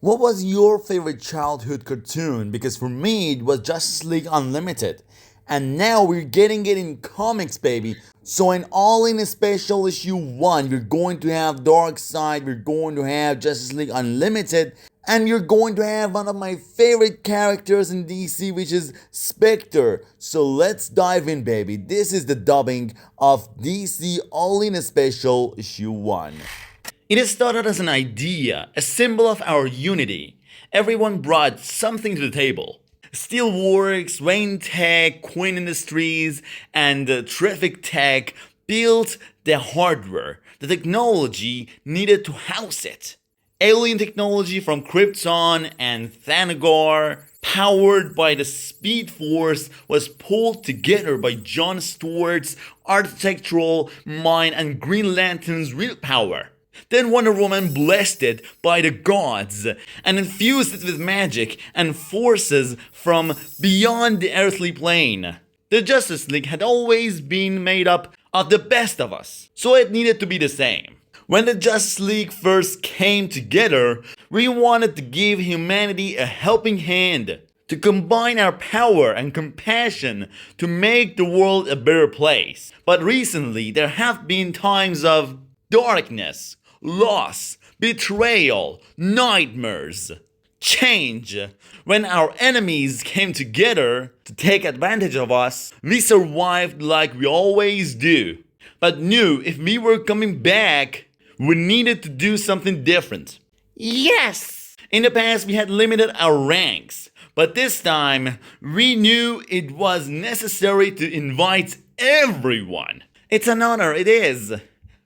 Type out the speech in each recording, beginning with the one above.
What was your favorite childhood cartoon? Because for me, it was Justice League Unlimited. And now we're getting it in comics, baby. So in all in a special issue 1, you're going to have Darkseid, we're going to have Justice League Unlimited, and you're going to have one of my favorite characters in DC, which is Spectre. So let's dive in, baby. This is the dubbing of DC All in a Special issue 1. It started as an idea, a symbol of our unity. Everyone brought something to the table. Steelworks, Wayne Tech, Quinn Industries, and Traffic Tech built the hardware, the technology needed to house it. Alien technology from Krypton and Thanagar, powered by the Speed Force, was pulled together by John Stewart's architectural mind and Green Lantern's real power. Then Wonder Woman blessed it by the gods and infused it with magic and forces from beyond the earthly plane. The Justice League had always been made up of the best of us, so it needed to be the same. When the Justice League first came together, we wanted to give humanity a helping hand, to combine our power and compassion to make the world a better place. But recently, there have been times of darkness, loss, betrayal, nightmares, change. When our enemies came together to take advantage of us, we survived like we always do, but knew if we were coming back, we needed to do something different. Yes! In the past, we had limited our ranks, but this time, we knew it was necessary to invite everyone. It's an honor, it is.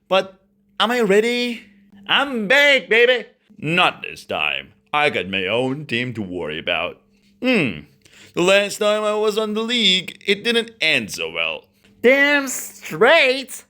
But am I ready? I'm back, baby! Not this time. I got my own team to worry about. The last time I was on the league, it didn't end so well. Damn straight!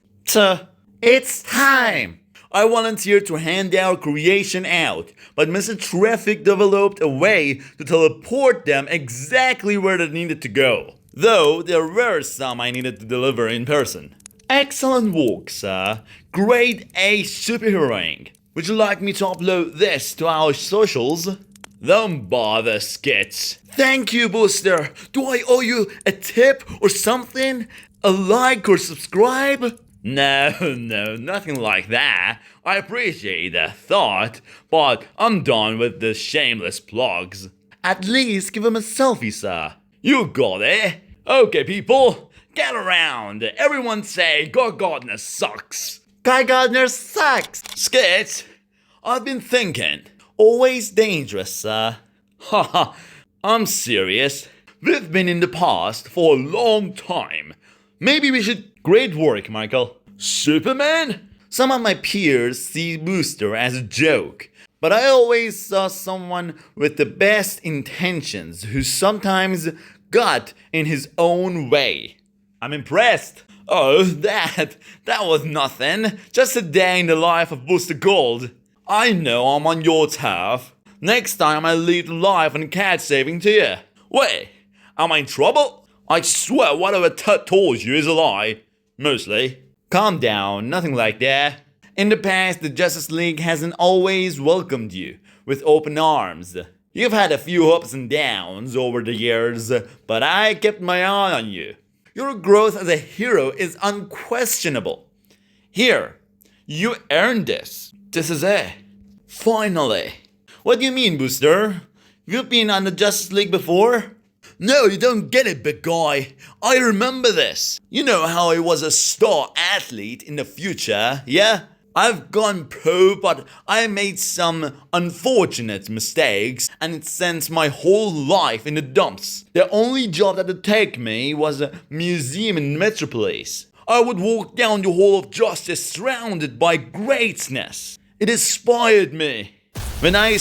It's time! I volunteered to hand our creation out, but Mr. Traffic developed a way to teleport them exactly where they needed to go. Though there were some I needed to deliver in person. Excellent work, sir. Grade A superheroing. Would you like me to upload this to our socials? Don't bother, Skits. Thank you, Booster. Do I owe you a tip or something? A like or subscribe? No, nothing like that. I appreciate the thought, but I'm done with the shameless plugs. At least give him a selfie, sir. You got it. Okay, people. Get around! Everyone say Guy Gardner sucks! Guy Gardner sucks! Skits! I've been thinking. Always dangerous, sir. Haha, I'm serious. We've been in the past for a long time. Maybe we should... Great work, Michael. Superman? Some of my peers see Booster as a joke, but I always saw someone with the best intentions who sometimes got in his own way. I'm impressed. Oh, that was nothing. Just a day in the life of Booster Gold. I know I'm on your turf. Next time I leave the life and cat saving to you. Wait, am I in trouble? I swear whatever Tut told you is a lie. Mostly. Calm down, nothing like that. In the past, the Justice League hasn't always welcomed you with open arms. You've had a few ups and downs over the years, but I kept my eye on you. Your growth as a hero is unquestionable. Here, you earned this. This is it. Finally. What do you mean, Booster? You've been on the Justice League before? No, you don't get it, big guy. I remember this. You know how I was a star athlete in the future, yeah? I've gone pro, but I made some unfortunate mistakes, and it sent my whole life in the dumps. The only job that would take me was a museum in Metropolis. I would walk down the Hall of Justice surrounded by greatness. It inspired me. When I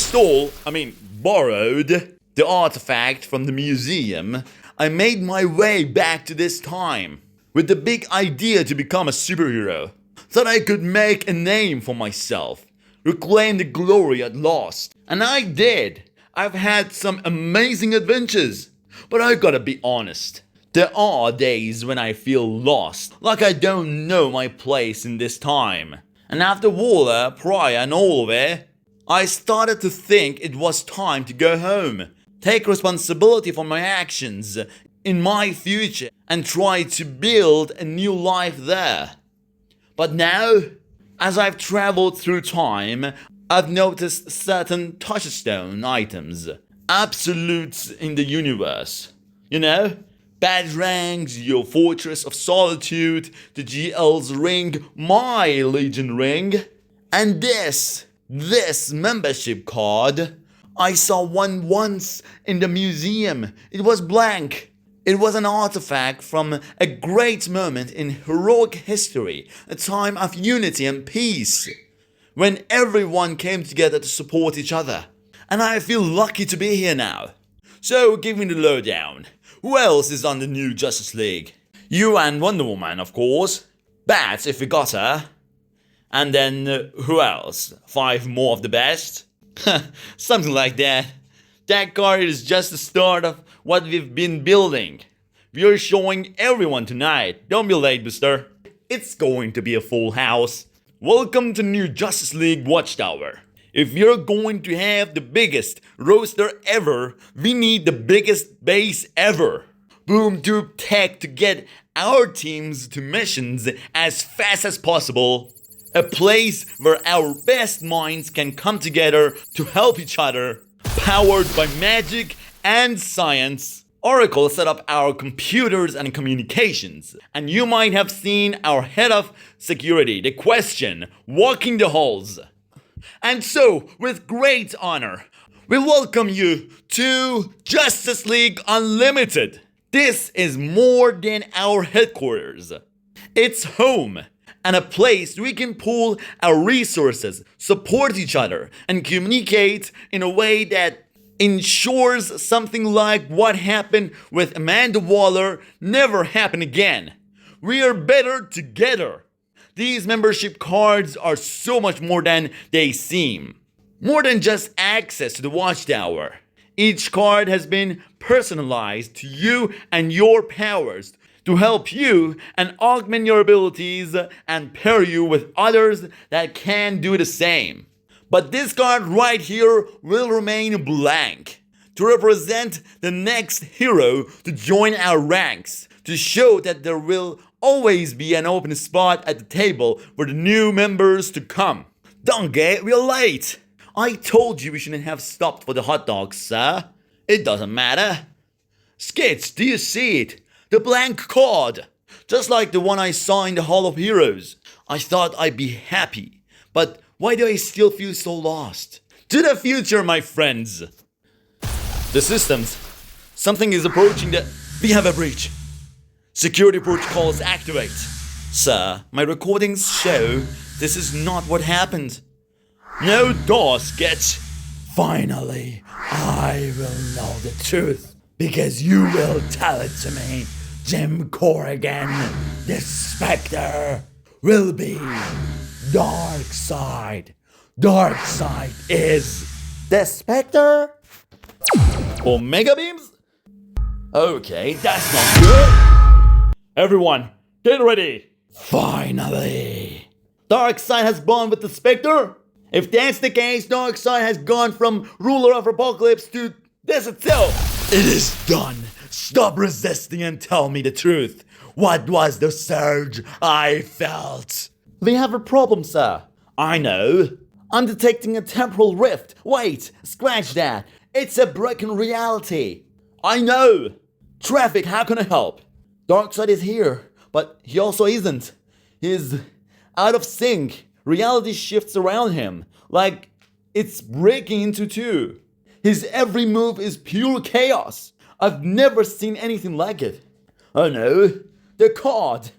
borrowed the artifact from the museum, I made my way back to this time with the big idea to become a superhero. Thought I could make a name for myself, reclaim the glory I'd lost. And I did. I've had some amazing adventures. But I gotta be honest. There are days when I feel lost, like I don't know my place in this time. And after Waller, Pryor and all of it, I started to think it was time to go home, take responsibility for my actions in my future, and try to build a new life there. But now, as I've traveled through time, I've noticed certain touchstone items, absolutes in the universe. You know? Batarangs, your Fortress of Solitude, the GL's ring, my Legion ring, and this membership card. I saw one once in the museum. It was blank. It was an artifact from a great moment in heroic history, a time of unity and peace, when everyone came together to support each other. And I feel lucky to be here now. So give me the lowdown. Who else is on the new Justice League? You and Wonder Woman, of course. Bats, if we got her. And then, who else? 5 more of the best? Something like that. That card is just the start of what we've been building. We're showing everyone tonight. Don't be late, mister. It's going to be a full house. Welcome to new Justice League Watchtower. If you're going to have the biggest roster ever, we need the biggest base ever. Boom Tube Tech to get our teams to missions as fast as possible. A place where our best minds can come together to help each other. Powered by magic and science. Oracle set up our computers and communications. And you might have seen our head of security, the Question, walking the halls. And so, with great honor, we welcome you to Justice League Unlimited. This is more than our headquarters. It's home and a place we can pool our resources, support each other, and communicate in a way that ensures something like what happened with Amanda Waller never happen again. We are better together. These membership cards are so much more than they seem. More than just access to the Watchtower. Each card has been personalized to you and your powers to help you and augment your abilities and pair you with others that can do the same. But this card right here will remain blank to represent the next hero to join our ranks, to show that there will always be an open spot at the table for the new members to come. Donkey, we're late. I told you we shouldn't have stopped for the hot dogs, sir. It doesn't matter. Skits, do you see it? The blank card. Just like the one I saw in the Hall of Heroes. I thought I'd be happy. But why do I still feel so lost? To the future, my friends. The systems. Something is approaching the... We have a breach. Security protocols activate. Sir, my recordings show this is not what happened. No doors, Sketch. Finally, I will know the truth. Because you will tell it to me. Jim Corrigan, the Spectre, will be Darkseid. Darkseid is the Spectre? Omega beams? Okay, that's not good. Everyone, get ready! Finally! Darkseid has bond with the Spectre? If that's the case, Darkseid has gone from ruler of Apocalypse to this itself! It is done! Stop resisting and tell me the truth! What was the surge I felt? We have a problem, sir. I know. I'm detecting a temporal rift. Wait, scratch that. It's a broken reality. I know. Traffic, how can I help? Darkseid is here, but he also isn't. He's out of sync. Reality shifts around him, like it's breaking into two. His every move is pure chaos. I've never seen anything like it. Oh no, the card.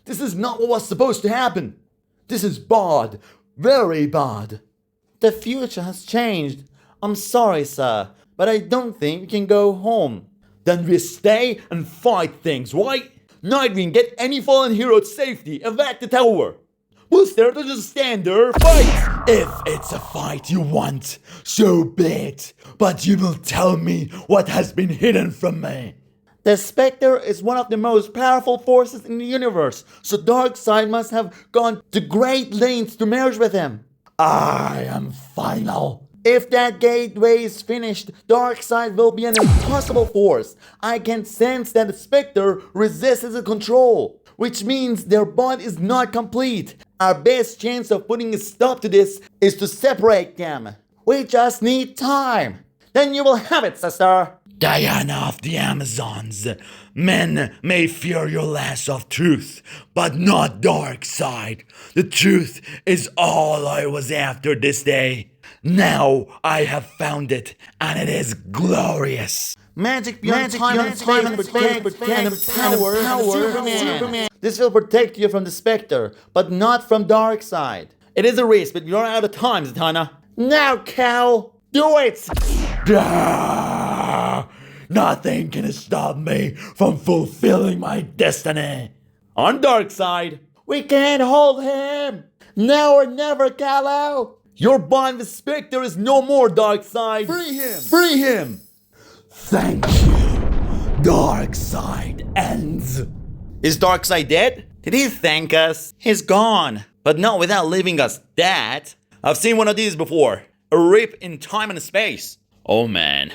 This is not what was supposed to happen. This is bad, very bad. The future has changed. I'm sorry, sir, but I don't think we can go home. Then we stay and fight things, right? Nightwing, get any fallen hero to safety. Evac the tower. Booster, don't just stand there. Fight! If it's a fight you want, so be it. But you will tell me what has been hidden from me. The Spectre is one of the most powerful forces in the universe, so Darkseid must have gone to great lengths to merge with him. I am final. If that gateway is finished, Darkseid will be an impossible force. I can sense that the Spectre resists its control, which means their bond is not complete. Our best chance of putting a stop to this is to separate them. We just need time. Then you will have it, sister. Diana of the Amazons, men may fear your lash of truth, but not Darkseid. The truth is all I was after this day. Now I have found it, and it is glorious. Magic beyond time and power, Superman. This will protect you from the Spectre, but not from Darkseid. It is a risk, but you're out of time, Zatanna. Now, Cal, do it! Nothing can stop me from fulfilling my destiny. On Darkseid, we can't hold him. Now or never, Kal-El. Your bond with Spectre is no more, Darkseid. Free him! Free him! Thank you. Darkseid ends. Is Darkseid dead? Did he thank us? He's gone. But not without leaving us that. I've seen one of these before. A rip in time and space. Oh man,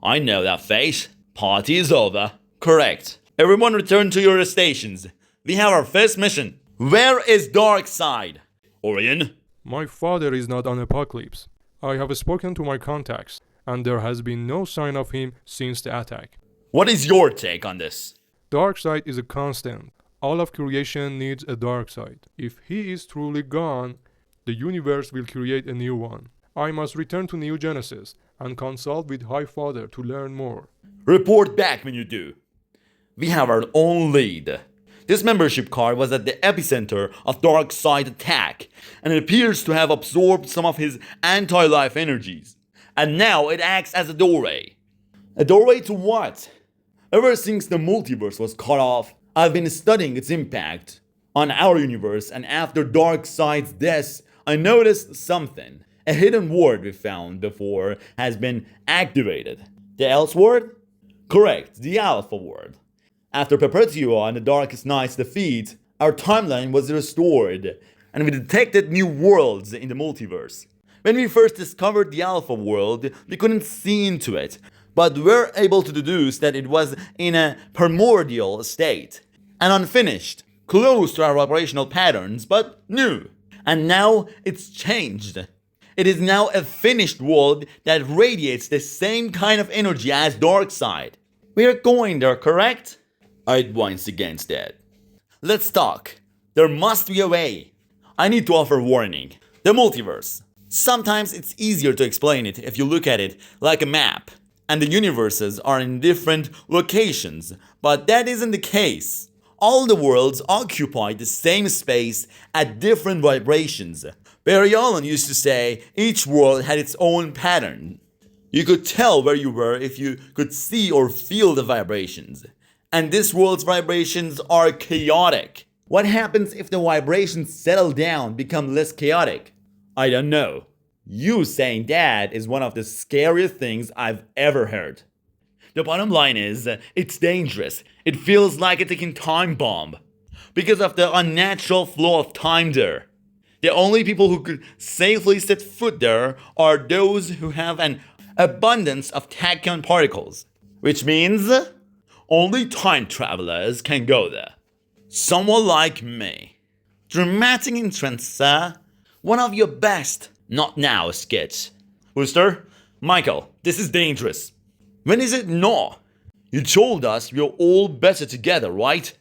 I know that face. Party is over. Correct. Everyone return to your stations. We have our first mission. Where is Darkseid? Orion? My father is not on Apocalypse. I have spoken to my contacts, and there has been no sign of him since the attack. What is your take on this? Darkseid is a constant. All of creation needs a Darkseid. If he is truly gone, the universe will create a new one. I must return to New Genesis and consult with High Father to learn more. Report back when you do. We have our own lead. This membership card was at the epicenter of Darkseid attack, and it appears to have absorbed some of his anti-life energies. And now it acts as a doorway. A doorway to what? Ever since the multiverse was cut off, I've been studying its impact on our universe, and after Darkseid's death, I noticed something. A hidden word we found before has been activated. The else word? Correct, the Alpha word. After Perpetua and the Darkest Knight's defeat, our timeline was restored, and we detected new worlds in the multiverse. When we first discovered the Alpha world, we couldn't see into it, but were able to deduce that it was in a primordial state, and unfinished, close to our vibrational patterns, but new. And now it's changed. It is now a finished world that radiates the same kind of energy as Darkseid. We're going there, correct? I advise against that. Let's talk. There must be a way. I need to offer warning. The multiverse. Sometimes it's easier to explain it if you look at it like a map, and the universes are in different locations, but that isn't the case. All the worlds occupy the same space at different vibrations. Barry Allen used to say each world had its own pattern. You could tell where you were if you could see or feel the vibrations. And this world's vibrations are chaotic. What happens if the vibrations settle down, become less chaotic? I don't know. You saying that is one of the scariest things I've ever heard. The bottom line is, it's dangerous. It feels like a ticking time bomb. Because of the unnatural flow of time there. The only people who could safely set foot there are those who have an abundance of tachyon particles. Which means only time travelers can go there. Someone like me. Dramatic entrance, sir. One of your best. Not now, skits. Booster, Michael, this is dangerous. When is it not? You told us we're all better together, right?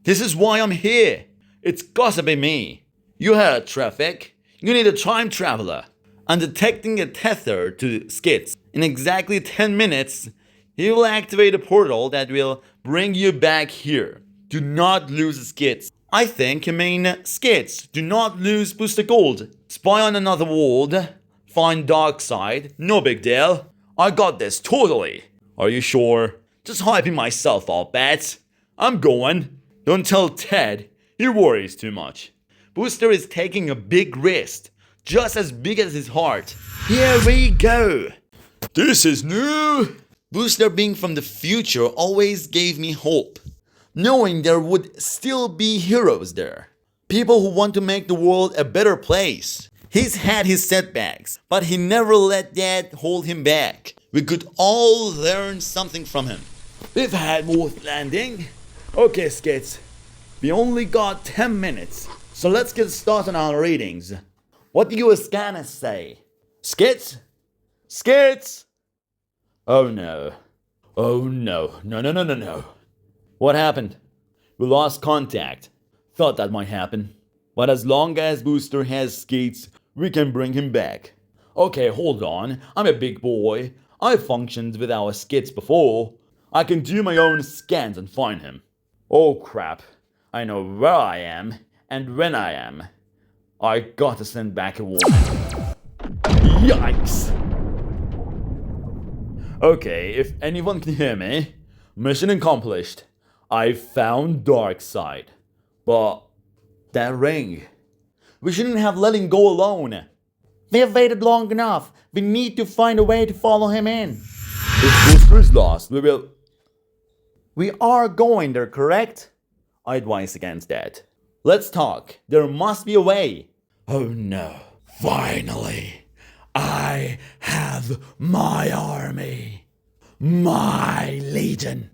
This is why I'm here. It's gotta be me. You heard traffic. You need a time traveler. I'm detecting a tether to Skits. In exactly 10 minutes, he will activate a portal that will bring you back here. Do not lose Skits. I think you mean Skits. Do not lose Booster Gold. Spy on another world. Find Darkseid. No big deal. I got this, totally. Are you sure? Just hyping myself up, Bats. I'm going. Don't tell Ted. He worries too much. Booster is taking a big risk. Just as big as his heart. Here we go. This is new. Booster being from the future always gave me hope. Knowing there would still be heroes there. People who want to make the world a better place. He's had his setbacks, but he never let that hold him back. We could all learn something from him. We've had Wolf Landing. Okay, Skits. We only got 10 minutes, so let's get started on our readings. What do you scanners say? Skits? Skits? Oh no. Oh no. No. What happened? We lost contact. Thought that might happen. But as long as Booster has skates, we can bring him back. Okay, hold on. I'm a big boy. I've functioned without skits before. I can do my own scans and find him. Oh crap. I know where I am and when I am. I gotta send back a warning. Yikes! Okay, if anyone can hear me, mission accomplished. I found Darkseid. But that ring. We shouldn't have let him go alone. We have waited long enough. We need to find a way to follow him in. If Booster is lost, we will... We are going there, correct? I advise against that. Let's talk. There must be a way. Oh no. Finally, I have my army. My legion.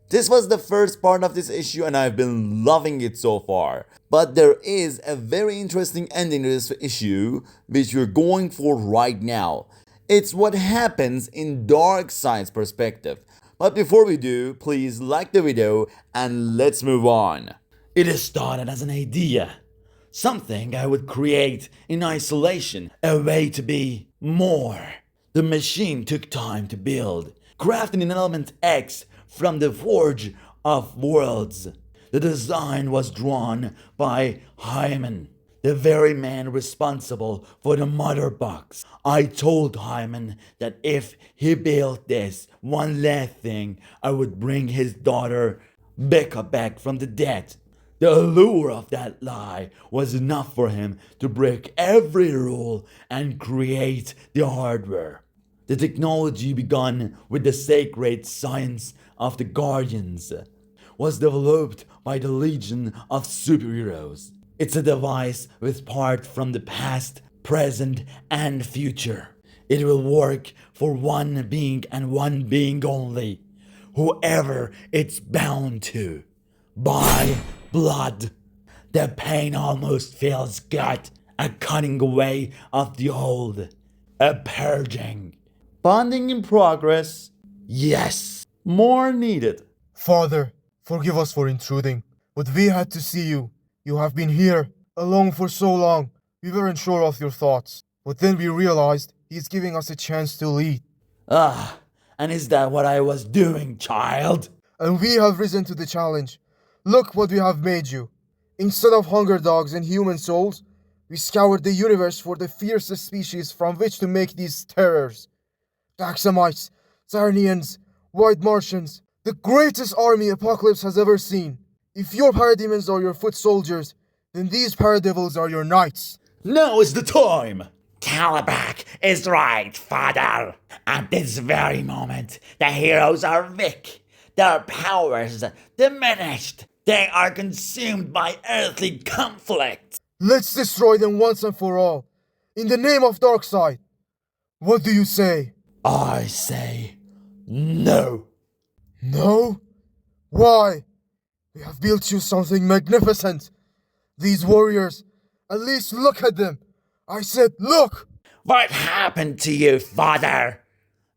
This was the first part of this issue and I've been loving it so far. But there is a very interesting ending to this issue which we're going for right now. It's what happens in Darkseid's perspective. But before we do, please like the video and let's move on. It started as an idea. Something I would create in isolation. A way to be more. The machine took time to build. Crafting an element X from the Forge of Worlds. The design was drawn by Hyman, the very man responsible for the mother box. I told Hyman that if he built this one last thing, I would bring his daughter Becca back from the dead. The allure of that lie was enough for him to break every rule and create the hardware. The technology begun with the sacred science of the Guardians was developed by the Legion of Superheroes. It's a device with parts from the past, present, and future. It will work for one being and one being only, whoever it's bound to. By blood. The pain almost feels good. A cutting away of the old. A purging. Bonding in progress. Yes. More needed. Father, forgive us for intruding, but we had to see you. You have been here, alone for so long. We weren't sure of your thoughts. But then we realized he's giving us a chance to lead. Ah, and is that what I was doing, child? And we have risen to the challenge. Look what we have made you. Instead of hunger dogs and human souls, we scoured the universe for the fiercest species from which to make these terrors. Daxamites, Zarnians, White Martians, the greatest army Apocalypse has ever seen. If your parademons are your foot soldiers, then these paradevils are your knights. Now is the time! Calabac is right, father. At this very moment, the heroes are weak. Their powers diminished. They are consumed by earthly conflict. Let's destroy them once and for all. In the name of Darkseid. What do you say? I say no. No? Why? We have built you something magnificent. These warriors, at least look at them. I said look! What happened to you, father?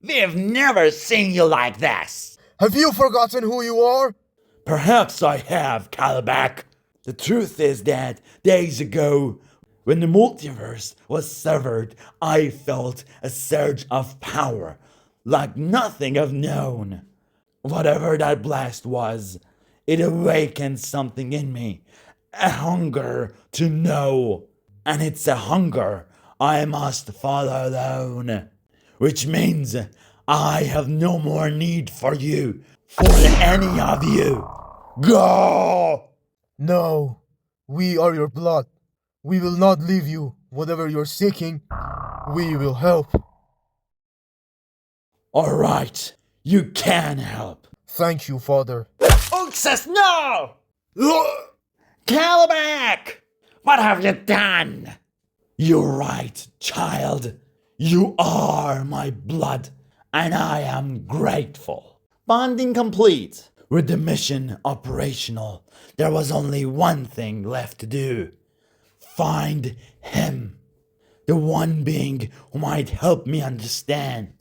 We've never seen you like this. Have you forgotten who you are? Perhaps I have, Calabac. The truth is that days ago, when the multiverse was severed, I felt a surge of power, like nothing I've known. Whatever that blast was, it awakened something in me, a hunger to know. And it's a hunger I must follow alone, which means I have no more need for you, for any of you. Go! No, we are your blood. We will not leave you. Whatever you're seeking, we will help. Alright, you can help. Thank you, Father. Uxas, no! Calabac! What have you done? You're right, child. You are my blood, and I am grateful. Bonding complete. With the mission operational, there was only one thing left to do. Find him. The one being who might help me understand.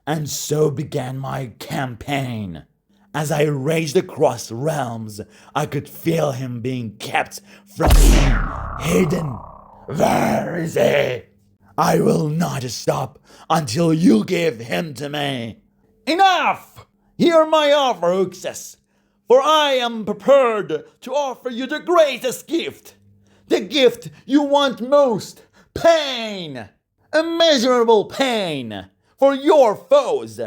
And so began my campaign. As I raged across realms, I could feel him being kept from me, hidden. Where is he? I will not stop until you give him to me. Enough! Hear my offer, Uxas, for I am prepared to offer you the greatest gift. The gift you want most. Pain! Immeasurable pain for your foes.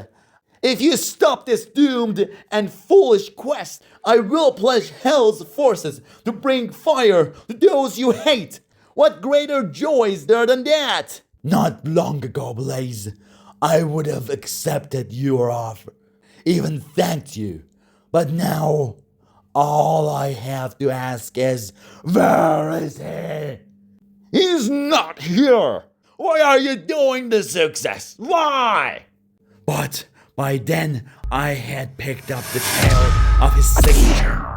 If you stop this doomed and foolish quest, I will pledge hell's forces to bring fire to those you hate. What greater joy is there than that? Not long ago, Blaze, I would have accepted your offer, even thanked you. But now, all I have to ask is, where is he? He's not here. Why are you doing this, Success? Why? But by then, I had picked up the tail of his signature.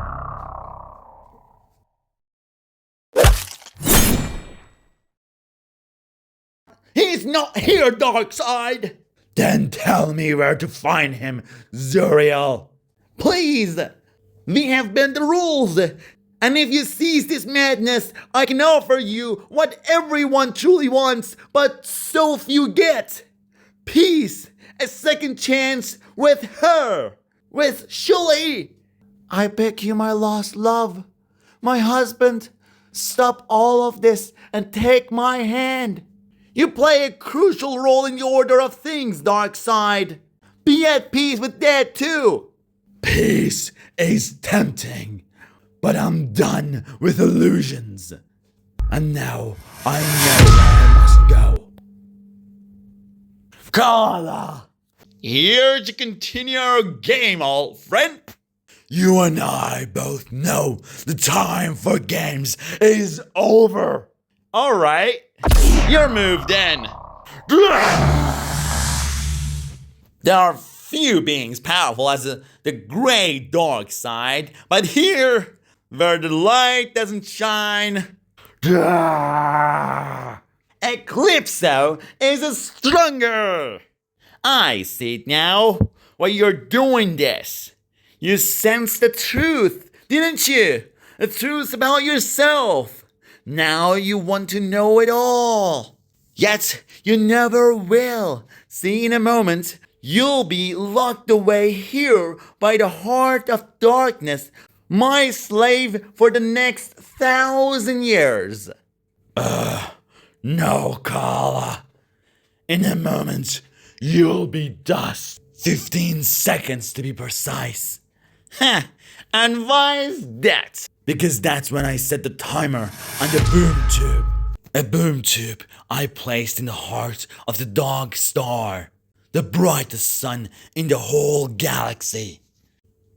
He's not here, Darkseid. Then tell me where to find him, Zuriel. Please, we have bent the rules. And if you cease this madness, I can offer you what everyone truly wants, but so few get. Peace, a second chance with her, with Shuli. I beg you, my lost love, my husband, stop all of this and take my hand. You play a crucial role in the order of things, Darkseid. Be at peace with that too. Peace is tempting, but I'm done with illusions. And now I know where I must go. Kala, here to continue our game, old friend. You and I both know the time for games is over. All right, your move then. There are few beings powerful as the great Darkseid, but here, where the light doesn't shine, Eclipso is stronger. I see it now. Why you're doing this. You sensed the truth, didn't you? The truth about yourself. Now you want to know it all. Yet you never will. See, in a moment, you'll be locked away here by the heart of darkness, my slave for the next 1,000 years. No, Kala. In a moment, you'll be dust. 15 seconds to be precise. Heh, and why is that? Because that's when I set the timer on the boom tube. A boom tube I placed in the heart of the dog star, the brightest sun in the whole galaxy.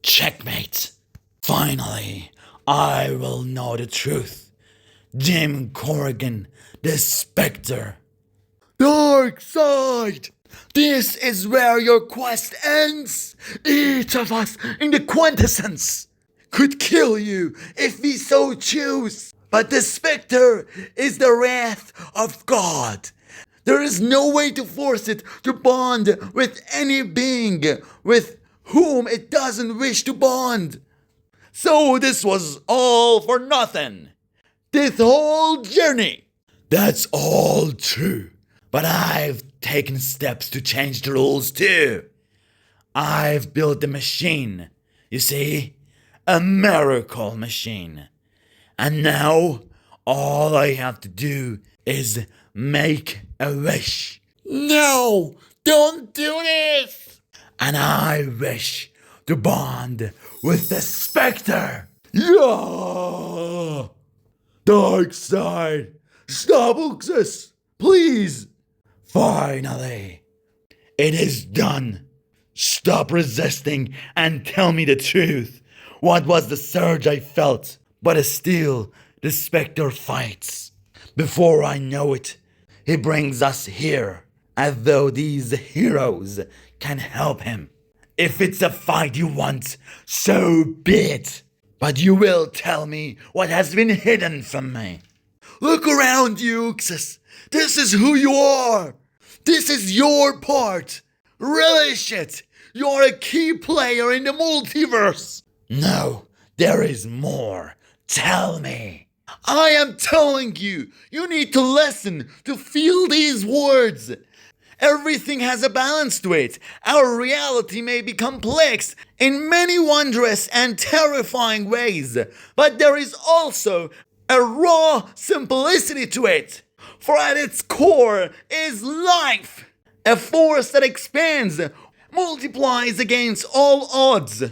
Checkmate. Finally, I will know the truth. Jim Corrigan, the Spectre. Darkseid! This is where your quest ends. Each of us in the quintessence could kill you if we so choose. But the Spectre is the wrath of God. There is no way to force it to bond with any being with whom it doesn't wish to bond. So this was all for nothing. This whole journey. That's all true. But I've taken steps to change the rules too. I've built a machine, you see? A miracle machine. And now, all I have to do is make a wish. No, don't do this. And I wish to bond with the Spectre. Yeah! Darkseid, stop Uxas, please. Finally, it is done. Stop resisting and tell me the truth. What was the surge I felt? But still, the Spectre fights. Before I know it, he brings us here, as though these heroes can help him. If it's a fight you want, so be it. But you will tell me what has been hidden from me. Look around you, Uxas. This is who you are. This is your part. Relish it. You're a key player in the multiverse. No, there is more. Tell me. I am telling you, you need to listen, to feel these words. Everything has a balance to it. Our reality may be complex in many wondrous and terrifying ways, but there is also a raw simplicity to it. For at its core is life, a force that expands, multiplies against all odds.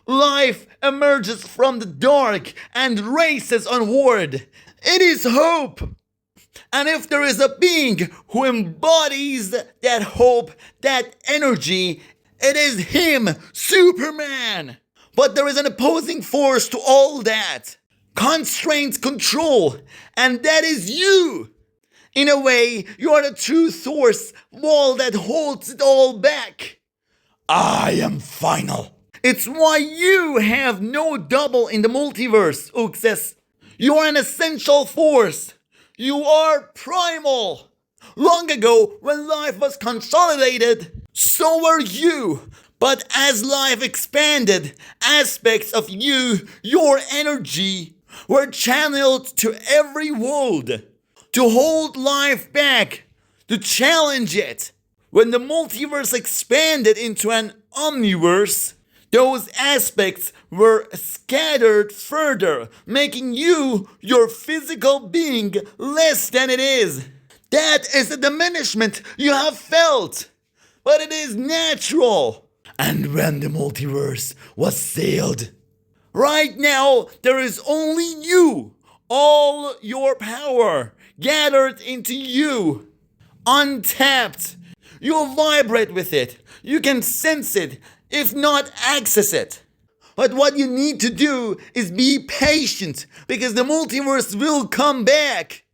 Life emerges from the dark and races onward. It is hope. And if there is a being who embodies that hope, that energy, it is him, Superman. But there is an opposing force to all that. Constraints control, and that is you. In a way, you are the true source wall that holds it all back. I am final. It's why you have no double in the multiverse, Uxas. You are an essential force. You are primal. Long ago, when life was consolidated, so were you. But as life expanded, aspects of you, your energy, were channeled to every world. To hold life back, to challenge it. When the multiverse expanded into an omniverse, those aspects were scattered further, making you, your physical being, less than it is. That is a diminishment you have felt, but it is natural. And when the multiverse was sealed, right now there is only you, all your power gathered into you, untapped. You vibrate with it, you can sense it, if not access it. But what you need to do is be patient, because the multiverse will come back.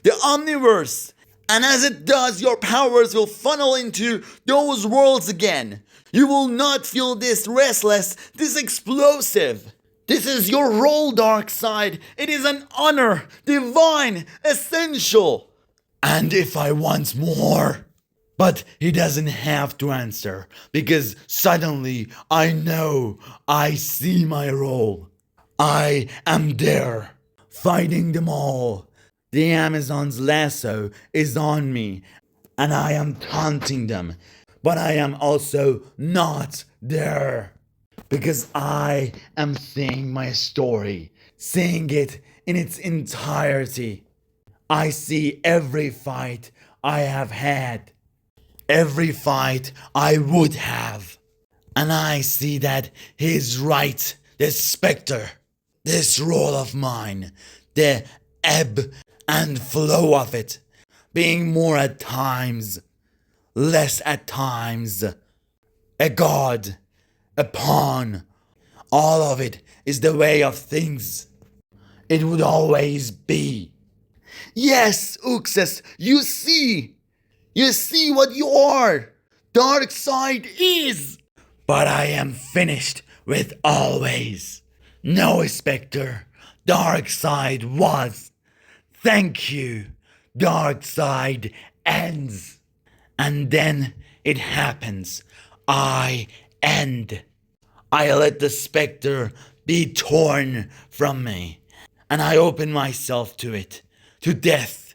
The omniverse. And as it does, your powers will funnel into those worlds again. You will not feel this restless, this explosive. This is your role, Darkseid. It is an honor, divine, essential. And if I want more... But he doesn't have to answer, because suddenly I know, I see my role. I am there, fighting them all. The Amazon's lasso is on me, and I am taunting them. But I am also not there, because I am seeing my story, seeing it in its entirety. I see every fight I have had. Every fight I would have. And I see that he is right, this specter, this role of mine, the ebb and flow of it, being more at times, less at times, a god, a pawn, all of it is the way of things. It would always be. Yes, Uxas, you see what you are. Darkseid is. But I am finished with always. No, Spectre. Darkseid was. Thank you. Darkseid ends. And then it happens. I end. I let the Spectre be torn from me. And I open myself to it. To death.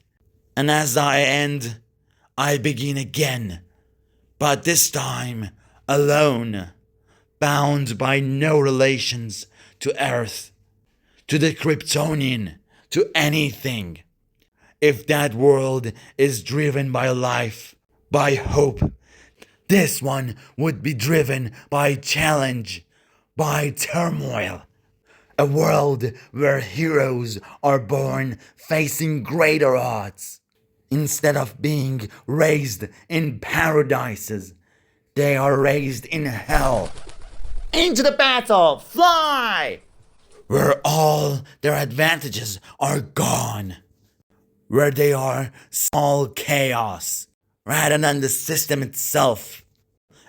And as I end... I begin again, but this time alone, bound by no relations to Earth, to the Kryptonian, to anything. If that world is driven by life, by hope, this one would be driven by challenge, by turmoil. A world where heroes are born facing greater odds. Instead of being raised in paradises, they are raised in hell. Into the battle, fly! Where all their advantages are gone. where they are small chaos rather than the system itself.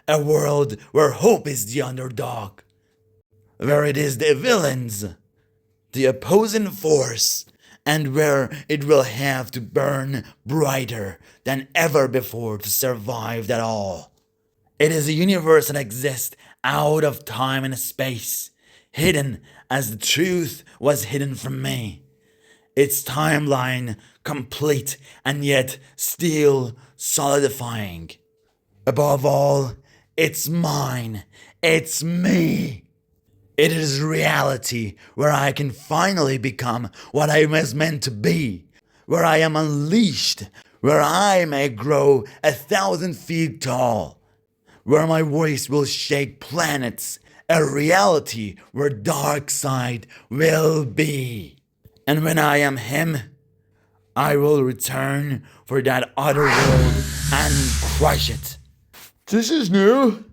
A world where hope is the underdog, where it is the villains, the opposing force, and where it will have to burn brighter than ever before to survive that all. It is a universe that exists out of time and space, hidden as the truth was hidden from me. Its timeline complete and yet still solidifying. Above all, it's mine. It's me. It is reality where I can finally become what I was meant to be, where I am unleashed, where I may grow 1,000 feet tall, where my voice will shake planets, a reality where Darkseid will be. And when I am him, I will return for that other world and crush it. This is new.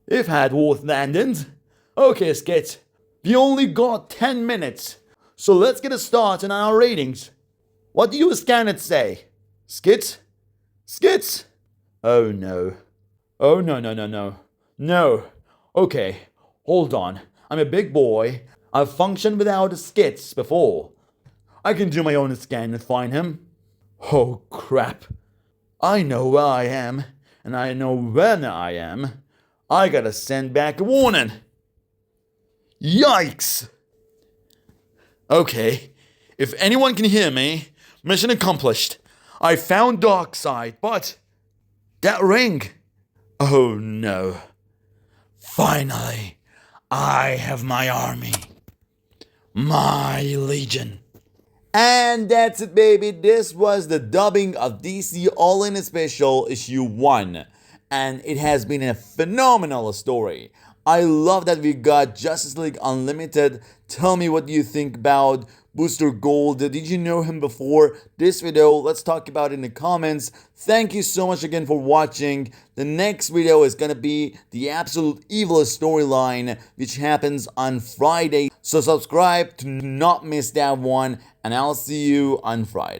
If had worth landings. Okay, Skit. We only got 10 minutes. So let's get a start on our ratings. What do you Scannet say? Skit? Skits? Oh no. Oh no. No. Okay, hold on. I'm a big boy. I've functioned without skits before. I can do my own scan and find him. Oh crap. I know where I am, and I know when I am. I gotta send back a warning. Yikes! Okay, if anyone can hear me, mission accomplished. I found Darkseid, but that ring. Oh no. Finally, I have my army. My legion. And that's it, baby. This was the dubbing of DC All In Special Issue 1. And it has been a phenomenal story. I love that we got Justice League Unlimited. Tell me what you think about Booster Gold. Did you know him before this video? Let's talk about it in the comments. Thank you so much again for watching. The next video is gonna be the Absolute Evil storyline, which happens on Friday. So subscribe to not miss that one, and I'll see you on Friday.